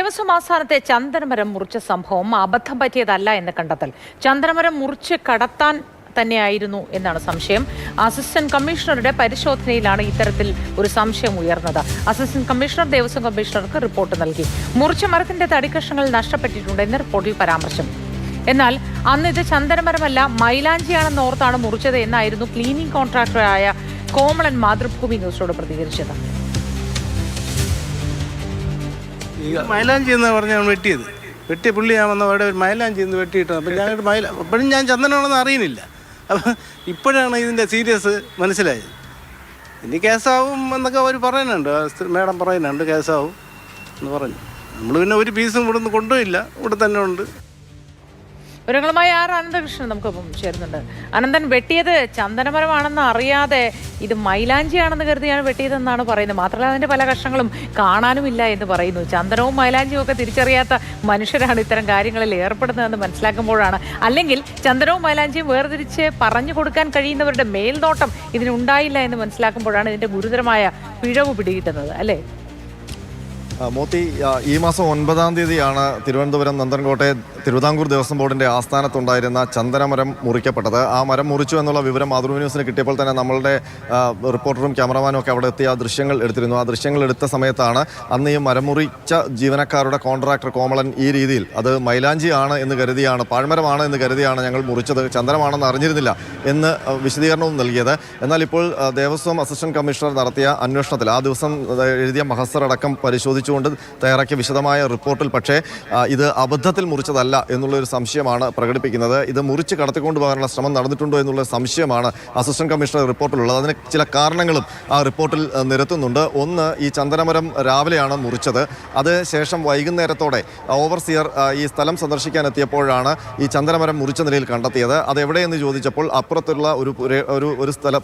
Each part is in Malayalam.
ദേവസ്വം ആസ്ഥാനത്തെ ചന്ദനമരം മുറിച്ച സംഭവം അബദ്ധം പറ്റിയതല്ല എന്ന് കണ്ടെത്തൽ. ചന്ദനമരം മുറിച്ച് കടത്താൻ തന്നെയായിരുന്നു എന്നാണ് സംശയം. അസിസ്റ്റന്റ് കമ്മീഷണറുടെ പരിശോധനയിലാണ് ഇത്തരത്തിൽ ഒരു സംശയം ഉയർന്നത്. അസിസ്റ്റന്റ് കമ്മീഷണർ ദേവസ്വം കമ്മീഷണർക്ക് റിപ്പോർട്ട് നൽകി. മുറിച്ച മരത്തിന്റെ തടിക്കഷ്ണങ്ങൾ നഷ്ടപ്പെട്ടിട്ടുണ്ടെന്ന് റിപ്പോർട്ടിൽ പരാമർശം. എന്നാൽ അന്ന് ഇത് ചന്ദനമരമല്ല മൈലാഞ്ചിയാണെന്ന് ഓർത്താണ് മുറിച്ചത് എന്നായിരുന്നു ക്ലീനിംഗ് കോൺട്രാക്ടറായ കോമളൻ മാതൃഭൂമി ന്യൂസിനോട് പ്രതികരിച്ചത്. മൈലാഞ്ചി എന്ന് പറഞ്ഞാൽ വെട്ടിയ പുള്ളി ഞാൻ വന്ന അവിടെ ഒരു മൈലാഞ്ചി എന്ന് വെട്ടിയിട്ട് അപ്പം ഞാൻ അപ്പോഴും ഞാൻ ചന്ദനമാണെന്ന് അറിയുന്നില്ല. അപ്പം ഇപ്പോഴാണ് ഇതിൻ്റെ സീരിയസ് മനസ്സിലായത്. ഇനി കേസാവും എന്നൊക്കെ അവർ പറയുന്നുണ്ട്, മേഡം പറയുന്നുണ്ട് കേസാവും എന്ന് പറഞ്ഞു. നമ്മൾ പിന്നെ ഒരു പീസും ഇവിടെ നിന്ന് കൊണ്ടുപോയില്ല, ഇവിടെ തന്നെ ഉണ്ട്. വിവരങ്ങളുമായി അനന്തകൃഷ്ണൻ നമുക്കൊപ്പം ചേരുന്നുണ്ട്. അനന്തൻ, വെട്ടിയത് ചന്ദനമരമാണെന്ന് അറിയാതെ ഇത് മൈലാഞ്ചിയാണെന്ന് കരുതിയാണ് വെട്ടിയതെന്നാണ് പറയുന്നത്. മാത്രമല്ല അതിൻ്റെ പല കഷ്ണങ്ങളും കാണാനുമില്ല എന്ന് പറയുന്നു. ചന്ദനവും മൈലാഞ്ചിയും ഒക്കെ തിരിച്ചറിയാത്ത മനുഷ്യരാണ് ഇത്തരം കാര്യങ്ങളിൽ ഏർപ്പെടുന്നതെന്ന് മനസ്സിലാക്കുമ്പോഴാണ്, അല്ലെങ്കിൽ ചന്ദനവും മൈലാഞ്ചിയും വേർതിരിച്ച് പറഞ്ഞു കൊടുക്കാൻ കഴിയുന്നവരുടെ മേൽനോട്ടം ഇതിനുണ്ടായില്ല എന്ന് മനസ്സിലാക്കുമ്പോഴാണ് ഇതിൻ്റെ ഗുരുതരമായ പിഴവ് പിടികിട്ടുന്നത്, അല്ലേ? മോത്തി, ഈ മാസം 9-ാം തീയതിയാണ് തിരുവനന്തപുരം നന്ദൻകോട്ടെ തിരുവിതാംകൂർ ദേവസ്വം ബോർഡിൻ്റെ ആസ്ഥാനത്തുണ്ടായിരുന്ന ചന്ദനമരം മുറിക്കപ്പെട്ടത്. ആ മരം മുറിച്ചു എന്നുള്ള വിവരം മാതൃഭൂമി ന്യൂസിന് കിട്ടിയപ്പോൾ തന്നെ നമ്മളുടെ റിപ്പോർട്ടറും ക്യാമറമാനും ഒക്കെ അവിടെ എത്തി ആ ദൃശ്യങ്ങൾ എടുത്തിരുന്നു. ആ ദൃശ്യങ്ങൾ എടുത്ത സമയത്താണ് അന്ന് ഈ മരം മുറിച്ച ജീവനക്കാരുടെ കോൺട്രാക്ടർ കോമളൻ ഈ രീതിയിൽ അത് മൈലാഞ്ചിയാണ് എന്ന് കരുതിയാണ്, പാഴ്മരമാണ് എന്ന് കരുതിയാണ് ഞങ്ങൾ മുറിച്ചത്, ചന്ദനമാണെന്ന് അറിഞ്ഞിരുന്നില്ല എന്ന് വിശദീകരണവും നൽകിയത്. എന്നാൽ ഇപ്പോൾ ദേവസ്വം അസിസ്റ്റന്റ് കമ്മീഷണർ നടത്തിയ അന്വേഷണത്തിൽ ആ ദിവസം എഴുതിയ മഹസർ അടക്കം പരിശോധിച്ചുകൊണ്ട് തയ്യാറാക്കിയ വിശദമായ റിപ്പോർട്ടിൽ പക്ഷേ ഇത് അബദ്ധത്തിൽ മുറിച്ചതല്ല എന്നുള്ളൊരു സംശയമാണ് പ്രകടിപ്പിക്കുന്നത്. ഇത് മുറിച്ച് കടത്തിക്കൊണ്ടു പോകാനുള്ള ശ്രമം നടന്നിട്ടുണ്ടോ എന്നുള്ള സംശയമാണ് അസിസ്റ്റന്റ് കമ്മീഷണർ റിപ്പോർട്ടിലുള്ളത്. അതിന് ചില കാരണങ്ങളും ആ റിപ്പോർട്ടിൽ നിരത്തുന്നുണ്ട്. ഒന്ന്, ഈ ചന്ദനമരം രാവിലെയാണ് മുറിച്ചത്. അത് ശേഷം വൈകുന്നേരത്തോടെ ഓവർസിയർ ഈ സ്ഥലം സന്ദർശിക്കാനെത്തിയപ്പോഴാണ് ഈ ചന്ദനമരം മുറിച്ച നിലയിൽ കണ്ടെത്തിയത്. അത് എവിടെയെന്ന് ചോദിച്ചപ്പോൾ അപ്പുറത്തുള്ള ഒരു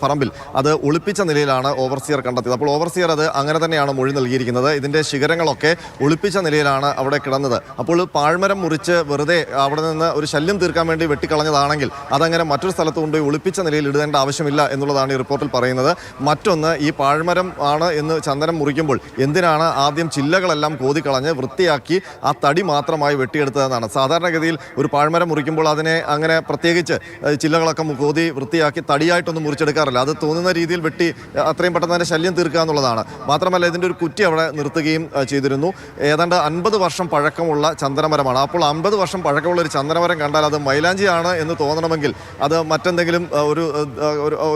പറമ്പിൽ അത് ഒളിപ്പിച്ച നിലയിലാണ് ഓവർസിയർ കണ്ടെത്തിയത്. അപ്പോൾ ഓവർസിയർ അത് അങ്ങനെ തന്നെയാണ് മൊഴി നൽകിയിരിക്കുന്നത്. ഇതിൻ്റെ ശിഖരങ്ങളൊക്കെ ഒളിപ്പിച്ച നിലയിലാണ് അവിടെ കിടന്നത്. അപ്പോൾ പാഴ്മരം മുറിച്ച് വെറുതെ അവിടെ നിന്ന് ഒരു ശല്യം തീർക്കാൻ വേണ്ടി വെട്ടിക്കളഞ്ഞതാണെങ്കിൽ അതങ്ങനെ മറ്റൊരു സ്ഥലത്ത് കൊണ്ടുപോയി ഒളിപ്പിച്ച നിലയിൽ ഇടേണ്ട ആവശ്യമില്ല എന്നുള്ളതാണ് ഈ റിപ്പോർട്ടിൽ പറയുന്നത്. മറ്റൊന്ന്, ഈ പാഴ്മരം ആണ് എന്ന് ചന്ദനം മുറിക്കുമ്പോൾ എന്തിനാണ് ആദ്യം ചില്ലകളെല്ലാം കോതിക്കളഞ്ഞ് വൃത്തിയാക്കി ആ തടി മാത്രമായി വെട്ടിയെടുത്തതെന്നാണ്. സാധാരണഗതിയിൽ ഒരു പാഴ്മരം മുറിക്കുമ്പോൾ അതിനെ അങ്ങനെ പ്രത്യേകിച്ച് ചില്ലകളൊക്കെ കോതി വൃത്തിയാക്കി തടിയായിട്ടൊന്നും മുറിച്ചെടുക്കാറില്ല. അത് തോന്നുന്ന രീതിയിൽ വെട്ടി അത്രയും പെട്ടെന്ന് തന്നെ ശല്യം തീർക്കുക എന്നുള്ളതാണ്. മാത്രമല്ല ഇതിൻ്റെ ഒരു കുറ്റി അവിടെ നിർത്തുകയും ചെയ്തിരുന്നു. ഏതാണ്ട് 50 വർഷം പഴക്കമുള്ള ചന്ദനമരമാണ്. അപ്പോൾ 50 വർഷം പഴക്കമുള്ള ഒരു ചന്ദനമരം കണ്ടാൽ അത് മൈലാഞ്ചിയാണ് എന്ന് തോന്നണമെങ്കിൽ അത് മറ്റെന്തെങ്കിലും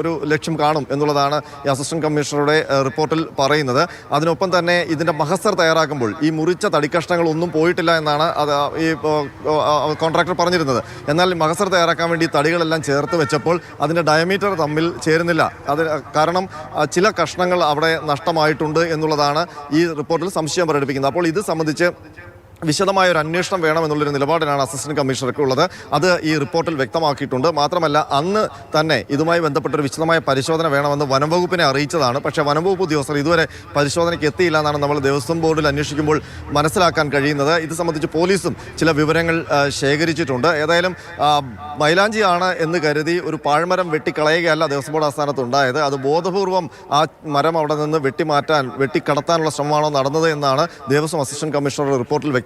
ഒരു ലക്ഷ്യം കാണും എന്നുള്ളതാണ് ഈ അസിസ്റ്റന്റ് കമ്മീഷണറുടെ റിപ്പോർട്ടിൽ പറയുന്നത്. അതിനൊപ്പം തന്നെ ഇതിൻ്റെ മഹസർ തയ്യാറാക്കുമ്പോൾ ഈ മുറിച്ച തടിക്കഷ്ണങ്ങൾ ഒന്നും പോയിട്ടില്ല എന്നാണ് അത് ഈ കോൺട്രാക്ടർ പറഞ്ഞിരുന്നത്. എന്നാൽ മഹസർ തയ്യാറാക്കാൻ വേണ്ടി തടികളെല്ലാം ചേർത്ത് വെച്ചപ്പോൾ അതിൻ്റെ ഡയമീറ്റർ തമ്മിൽ ചേരുന്നില്ല. അത് കാരണം ചില കഷ്ണങ്ങൾ അവിടെ നഷ്ടമായിട്ടുണ്ട് എന്നുള്ളതാണ് ഈ റിപ്പോർട്ടിൽ സംശയം പ്രകടിപ്പിക്കുന്നത്. അപ്പോൾ ഇത് സംബന്ധിച്ച് വിശദമായ ഒരു അന്വേഷണം വേണമെന്നുള്ളൊരു നിലപാടിനാണ് അസിസ്റ്റന്റ് കമ്മീഷണർക്ക് ഉള്ളത്. അത് ഈ റിപ്പോർട്ടിൽ വ്യക്തമാക്കിയിട്ടുണ്ട്. മാത്രമല്ല അന്ന് തന്നെ ഇതുമായി ബന്ധപ്പെട്ടൊരു വിശദമായ പരിശോധന വേണമെന്ന് വനംവകുപ്പിനെ അറിയിച്ചതാണ്. പക്ഷേ വനംവകുപ്പ് ഉദ്യോഗസ്ഥർ ഇതുവരെ പരിശോധനയ്ക്ക് എത്തിയില്ല എന്നാണ് നമ്മൾ ദേവസ്വം ബോർഡിൽ അന്വേഷിക്കുമ്പോൾ മനസ്സിലാക്കാൻ കഴിയുന്നത്. ഇത് സംബന്ധിച്ച് പോലീസും ചില വിവരങ്ങൾ ശേഖരിച്ചിട്ടുണ്ട്. ഏതായാലും മൈലാഞ്ചിയാണ് എന്ന് കരുതി ഒരു പാഴ്മരം വെട്ടിക്കളയുകയല്ല ദേവസ്വം ബോർഡ് ആസ്ഥാനത്ത് ഉണ്ടായത്. അത് ബോധപൂർവം ആ മരം അവിടെ നിന്ന് വെട്ടിക്കടത്താനുള്ള ശ്രമമാണോ നടന്നത് എന്നാണ് ദേവസ്വം അസിസ്റ്റന്റ് കമ്മീഷണറുടെ റിപ്പോർട്ടിൽ വ്യക്തമാക്കുന്നത്.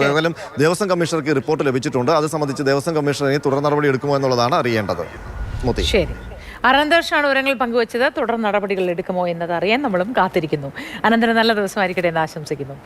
ഏതായാലും ദേവസ്വം കമ്മീഷണർക്ക് റിപ്പോർട്ട് ലഭിച്ചിട്ടുണ്ട്. അത് സംബന്ധിച്ച് ദേവസ്വം കമ്മീഷണർ തുടർ നടപടി എടുക്കുമോ എന്നുള്ളതാണ് അറിയേണ്ടത്. ശരി, അനന്തകൃഷ്ണനാണ് വിവരങ്ങൾ പങ്കുവച്ചത്. തുടർ നടപടികൾ എടുക്കുമോ എന്നത് അറിയാൻ നമ്മളും കാത്തിരിക്കുന്നു. അനന്തരം നല്ല ദിവസമായിരിക്കട്ടെ എന്ന് ആശംസിക്കുന്നു.